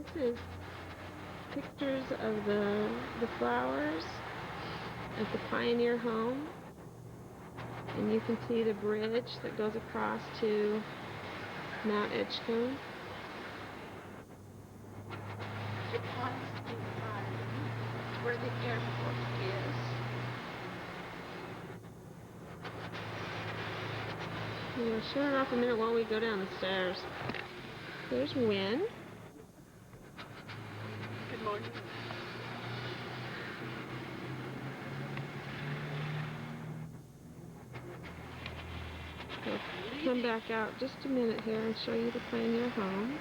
This is pictures of the flowers at the Pioneer home. And you can see the bridge that goes across to Mount Edgecombe. Where the airport is. We'll show it off a minute while we go down the stairs. There's Wynn. Good morning. We'll come back out just a minute here and show you the Pioneer home.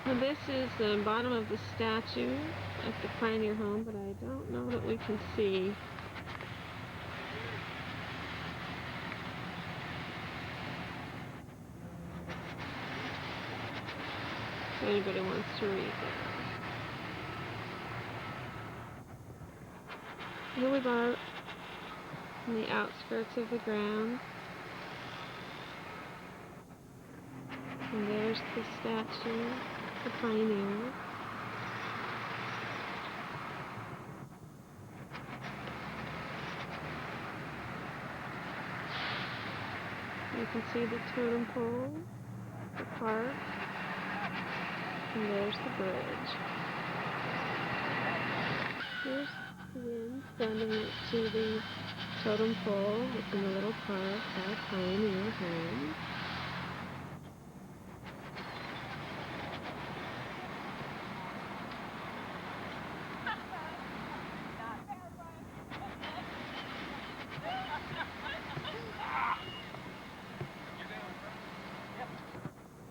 Now this is the bottom of the statue at the Pioneer home, but I don't know that we can see. If anybody wants to read that. Here we are in the outskirts of the grounds. And there's the statue, the Pioneer. You can see the totem pole, the park, and there's the bridge. Here's Wynn standing next to the totem pole in the little park at Pioneer home.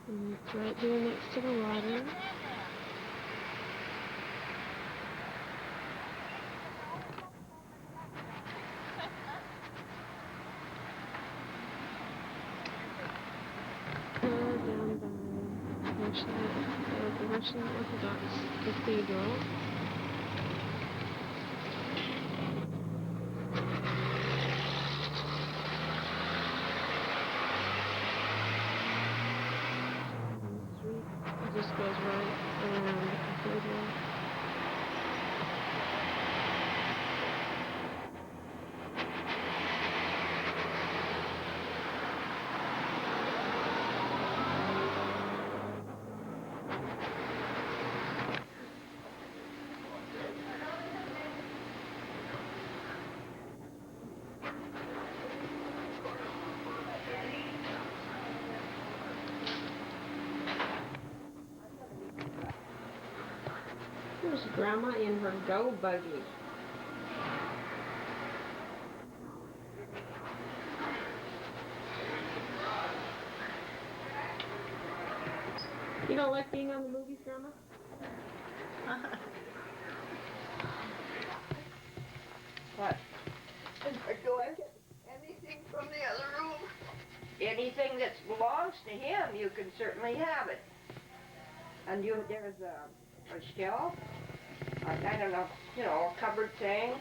And it's right here next to the water. Down by the Russian Orthodox Cathedral. It just goes right around the cathedral. There's Grandma in her go buggy. You don't like being on the movies, Grandma? What? Do I get anything from the other room? Anything that belongs to him, you can certainly have it. And there's a shelf, I don't know, a cupboard thing.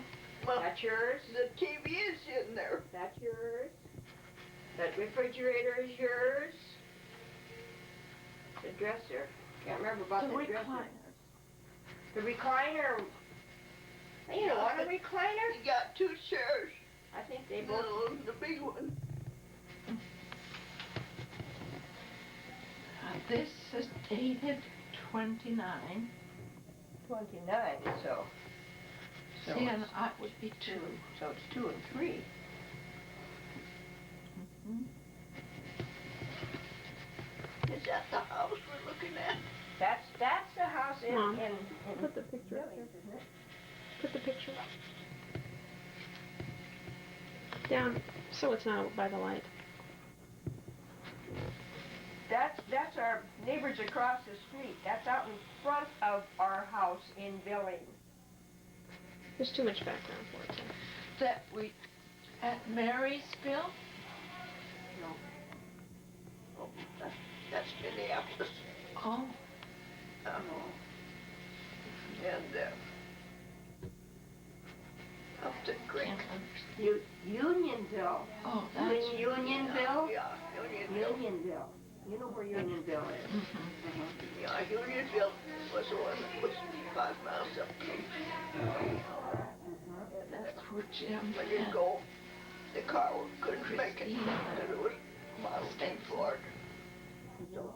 Well, that's yours. The TV is in there. That's yours. That refrigerator is yours. The dresser. Can't remember about the dresser. The recliner. You don't want a recliner? You got two chairs. I think they both. The big one. This is dated 29. 29, so See, and I would be 2. So it's 2 and 3. Mm-hmm. Is that the house we're looking at? That's the house in Mom, in put the picture up Billings, here. isn't it? Put the picture down so it's not by the light. That's our neighbors across the street. That's out in front of our house in Billings. There's too much background for it. That we at Marysville? No. Oh, that's Minneapolis. Oh. And Unionville. Oh, You that's. in Unionville? Yeah, Unionville. Unionville. You know where Unionville is. Mhm. Yeah, Unionville was the one that was 5 miles up from. That's where Jim When you and go, the car couldn't make it Christina because it was Model T Ford. So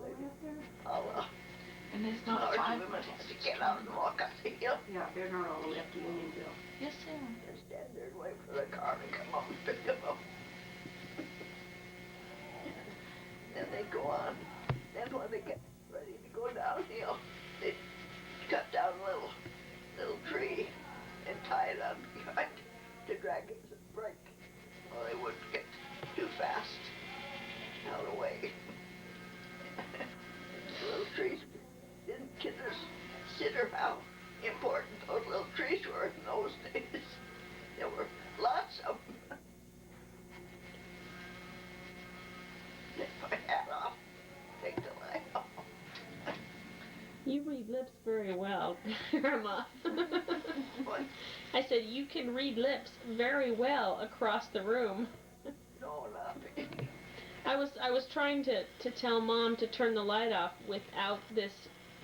and it's not large 5 women miles. had to get out and walk up the hill Yeah, they're not all the way up to Unionville. Yes, sir. and stand there and wait for the car to come up and pick them up. Then they go on. Then when they get ready to go downhill, they cut down a little tree and tie it on behind to drag it to the brake. Well, they wouldn't get too fast out of the way. The little trees didn't consider how important those little trees were in those days. There were lots of them. Take my hat off, take the light off. You read lips very well, Grandma. What? I said you can read lips very well across the room. No, nothing. I was trying to tell Mom to turn the light off without this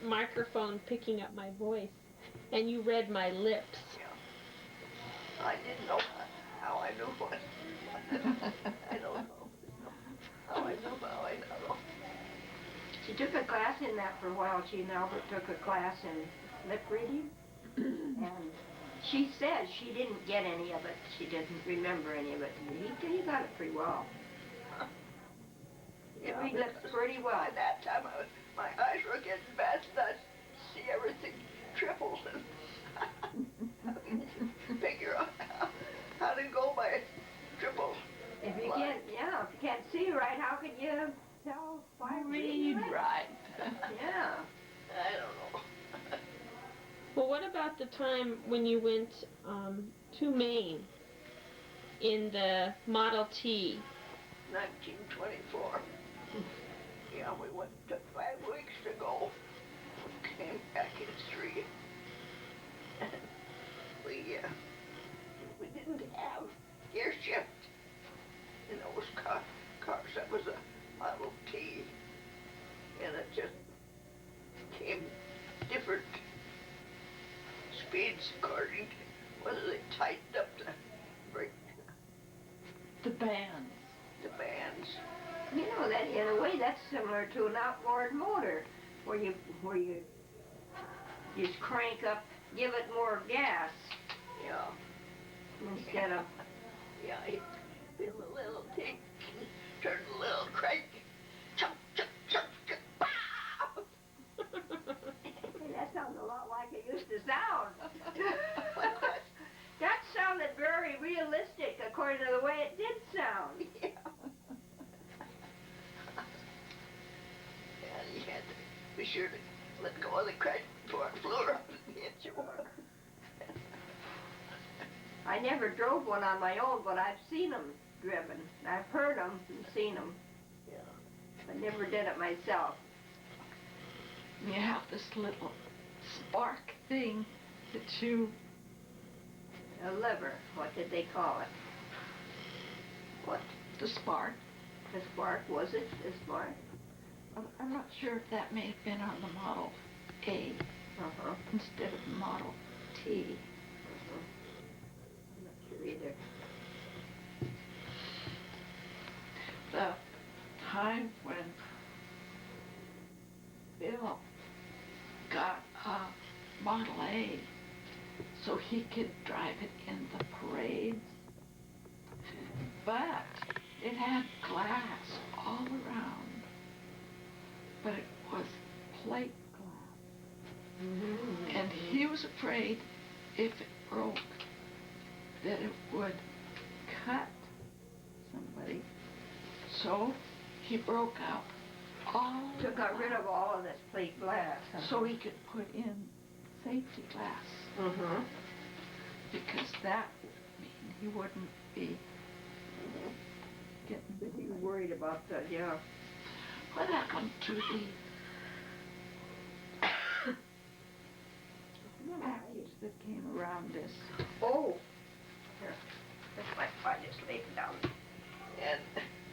microphone picking up my voice, and you read my lips. Yeah. I didn't know how I knew what. I don't know. How I know, how I know. She took a class in that for a while. She and Albert took a class in lip reading. And she said she didn't get any of it. She didn't remember any of it. He got it pretty well. Yeah, Read lips pretty well. by that time, my eyes were getting bad, and I see everything triple. Figure out how to go by triple. If you can't see right, how can you tell by Read right. Yeah. I don't know. Well, what about the time when you went to Maine in the Model T? 1924. Yeah, we went, took 5 weeks to go. Came back in 3. We didn't have gear shift in those cars. That was a Model T. And it just came different speeds according to whether they tightened up the brake, The bands. the bands. You know that in a way that's similar to an outboard motor, where you just crank up, give it more gas Yeah. instead of. Yeah, he feel a little tick, turn a little crank, chunk, chunk, chunk, chunk, pow! Hey, that sounds a lot like it used to sound. That sounded very realistic according to the way it did sound. Yeah. And you had to be sure to let go of the crank before it flew up and hit you. I never drove one on my own, but I've seen them driven. I've heard them and seen them. Yeah. I never did it myself. You have this little spark thing that you. A lever, what did they call it? What? The spark. The spark, was it the spark? I'm not sure if that may have been on the Model A Uh-huh. instead of the Model T. I'm not sure either. The time when Bill got a Model A so he could drive it in the parades, but it had glass all around, but it was plate glass. Mm-hmm. And he was afraid if it broke that it would cut somebody. So he broke out all So got rid of all of this plate glass. so he could put in safety glass, Mm-hmm. because that would mean he wouldn't be getting But you were worried about that, yeah. what happened to the package that came around this. Oh. Here, this way. I just laid down. And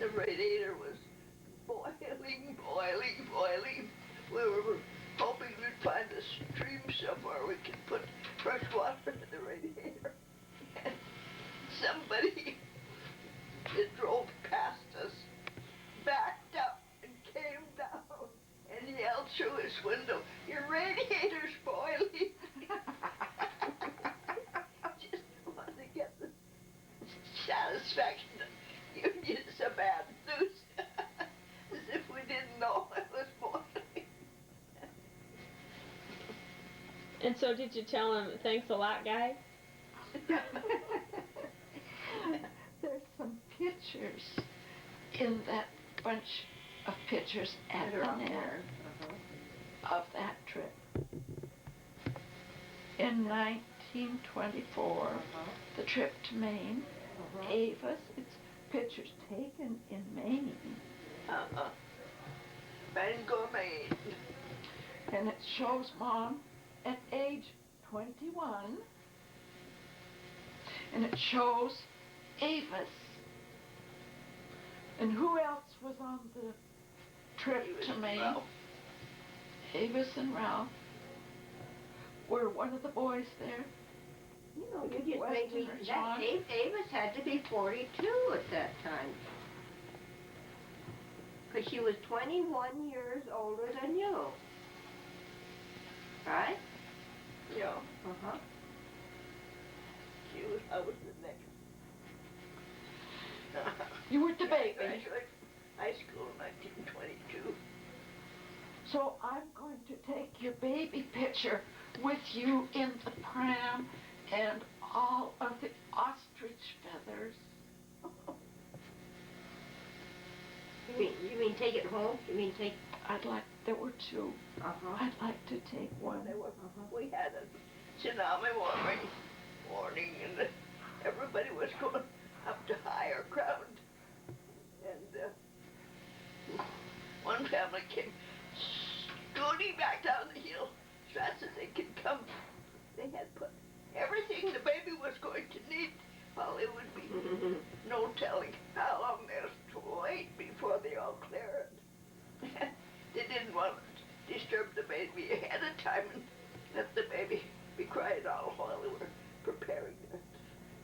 the radiator was boiling, boiling, boiling. We were hoping we'd find a stream somewhere we could put fresh water in the radiator. And somebody that drove past us backed up and came down and yelled through his window, "Your radiator's boiling." Just wanted to get the satisfaction that you needed some bad news. As if we didn't know it was boiling. And so did you tell him, thanks a lot, guy? There's some pictures in that bunch of pictures at That are the up net there. of that trip. In 1924, the trip to Maine, Avis, it's pictures taken in Maine, Bangor, Maine. and it shows Mom at age 21, and it shows Avis. And who else was on the trip to Maine? Ralph. Avis and Ralph. Were one of the boys there? You know, you just Weston made me, or that John? Avis had to be 42 at that time. Because she was 21 years older than you. Right? Yeah. Uh-huh. I was the next. You were the I baby. graduated from high school in 1922. So I'm going to take your baby picture with you in the pram and all of the ostrich feathers. You mean take it home? You mean take... There were two. Uh-huh. I'd like to take one. We had a tsunami warning, and everybody was going up to higher ground. And one family came scooting back down the hill as fast as they could come. They had put everything the baby was going to need. Well, it would be no telling how long they had to wait before they all cleared. They didn't want to disturb the baby ahead of time and let the baby be crying out while they were preparing their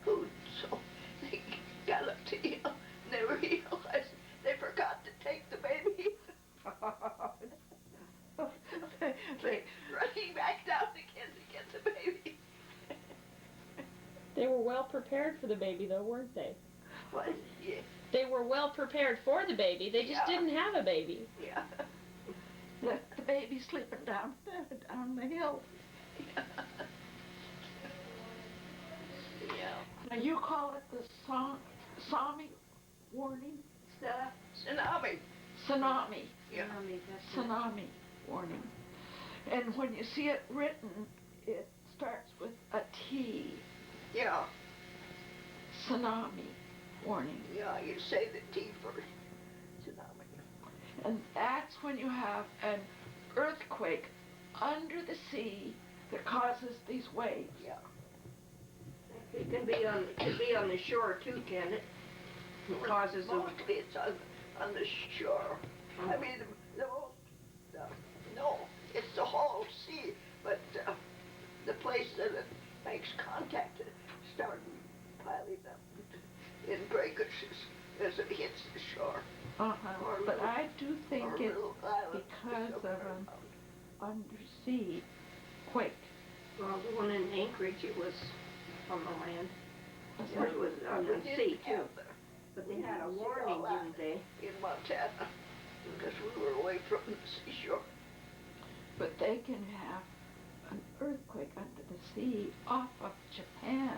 food. So they got up to the hill and they realized they forgot to take the baby. They running back down again to get the baby. They were well prepared for the baby, though, weren't they? What? Yeah. They were well prepared for the baby. They just Yeah. didn't have a baby. Yeah. Left the baby sleeping down the hill. Yeah. Now you call it the Sami warning? Tsunami. Tsunami. Yeah. Tsunami warning. And when you see it written, it starts with a T. Yeah. Tsunami warning. Yeah, you say the T first. Tsunami. And that's when you have an earthquake under the sea that causes these waves. Yeah. It can be on the shore too, can it? It causes the... Mostly it's on the shore. I mean, no, it's the whole sea, but the place that it makes contact starts piling up in breakers as it hits the shore. Or But little- I do think or it's little island because of somewhere an around. undersea quake. Well, the one in Anchorage, it was on the land. Was Or it? it was on We the didn't sea too. have that But they We had a didn't see warning, all that. didn't they? in Montana because we were away from the seashore. But they can have an earthquake under the sea off of Japan,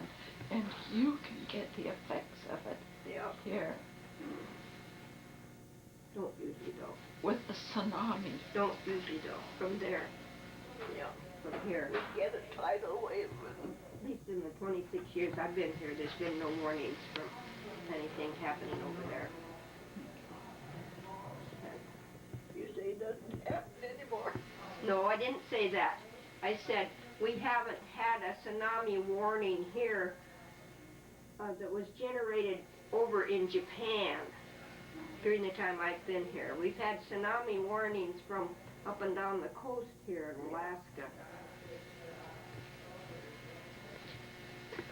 and you can get the effects of it Yeah. here Don't usually though. with the tsunami. Don't usually though. From there, Yeah. from here. We get a tidal wave and At least in the 26 years I've been here, there's been no warnings from anything happening over there. you say it doesn't happen anymore. No, I didn't say that. I said we haven't had a tsunami warning here that was generated over in Japan during the time I've been here. We've had tsunami warnings from up and down the coast here in Alaska.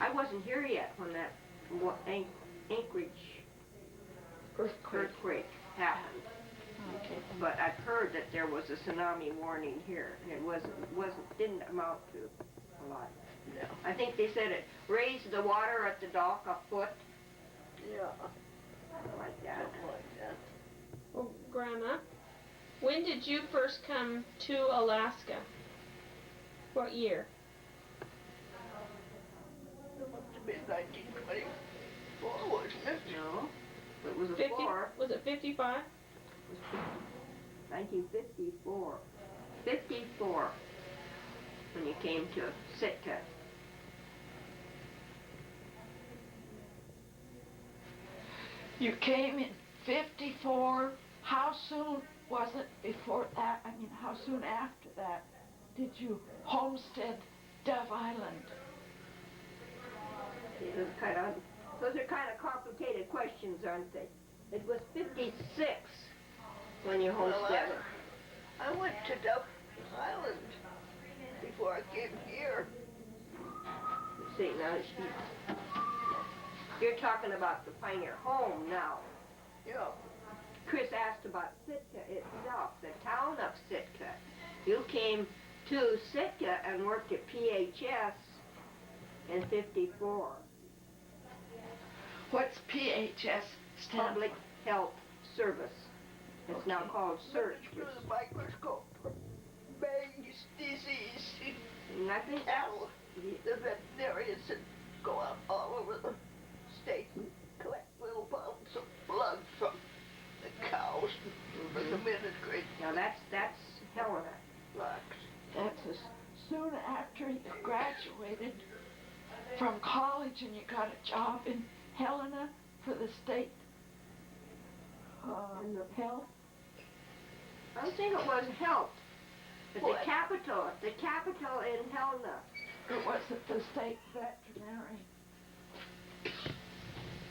I wasn't here yet when that Anchorage earthquake happened. Okay. But I've heard that there was a tsunami warning here, and it didn't amount to a lot. No. I think they said it raised the water at the dock a foot, Yeah. something like that. Something like that. Well, Grandma, when did you first come to Alaska? What year? It must have been 1924, wasn't it? No, it was a 50? four. Was it 55? 1954. 54 when you came to Sitka. You came in 54. How soon was it before that? I mean, how soon after that did you homestead Dove Island? Those are kind of complicated questions, aren't they? It was 56 when you Well, homesteaded. I went to Dove Island before I came here. See, now you're talking about the Pioneer home now. Yeah. Chris asked about Sitka itself, the town of Sitka. You came to Sitka and worked at PHS in 54. What's PHS stand Public Health Service. It's now called Search. Through the microscope. Bangs disease. Nothing Cattle. The veterinarians that go out all over the state and collect little pounds of blood from the cows and bring them in and great Now that's Helena. flocks. That's as soon after you graduated from college and you got a job in Helena for the state health. I don't think it was health. At What? the capital in Helena. Or was it the state veterinary?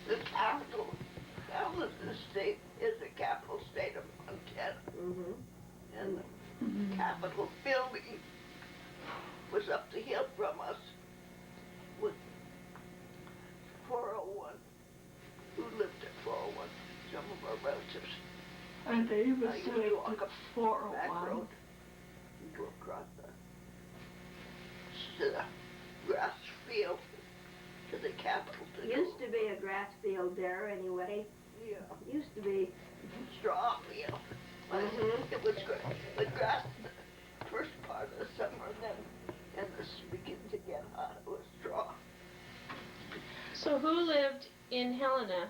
The capital of the state is the capital state of Montana. Mm-hmm. And the capital building was up the hill from us with 401, who lived at 401, some of our relatives. And they was I used to walk at up back 401. road and go across the grass field to the capital. Used to be a grass field there anyway. Yeah, Used to be. straw field. Mhm. It was good. The grass, the first part of the summer, and then this beginning to get hot, it was straw. So who lived in Helena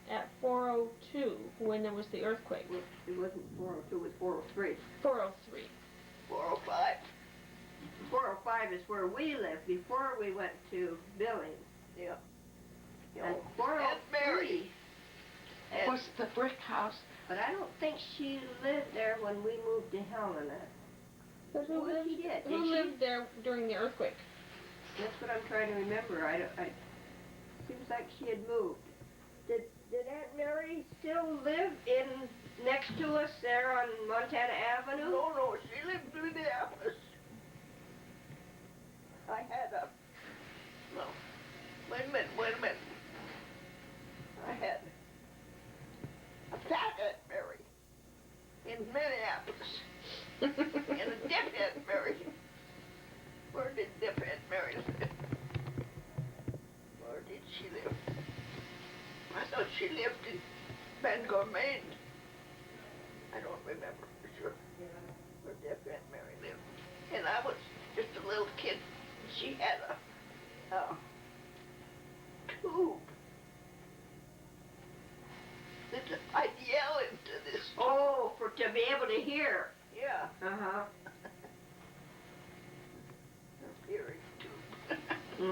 at 402 when there was the earthquake? It wasn't 402, it was 403. 403. 405. 405 is where we lived before we went to Billings. Yeah. And And 403. And Was the brick house? But I don't think she lived there when we moved to Helena. But who Well, lived, she did, who did she? lived there during the earthquake? That's what I'm trying to remember. Seems like she had moved. Did Aunt Mary still live next to us there on Montana Avenue? no, she lived in Minneapolis. I had no, wait a minute. I had a fat Aunt Mary in Minneapolis and a deaf Aunt Mary. Where did deaf Aunt Mary live? Where did she live? I thought she lived in Bangor, Maine. I don't remember for sure where deaf Aunt Mary lived. And I was just a little kid. She had a tube. I'd yell into this. Oh, to be able to hear. Yeah. Uh-huh.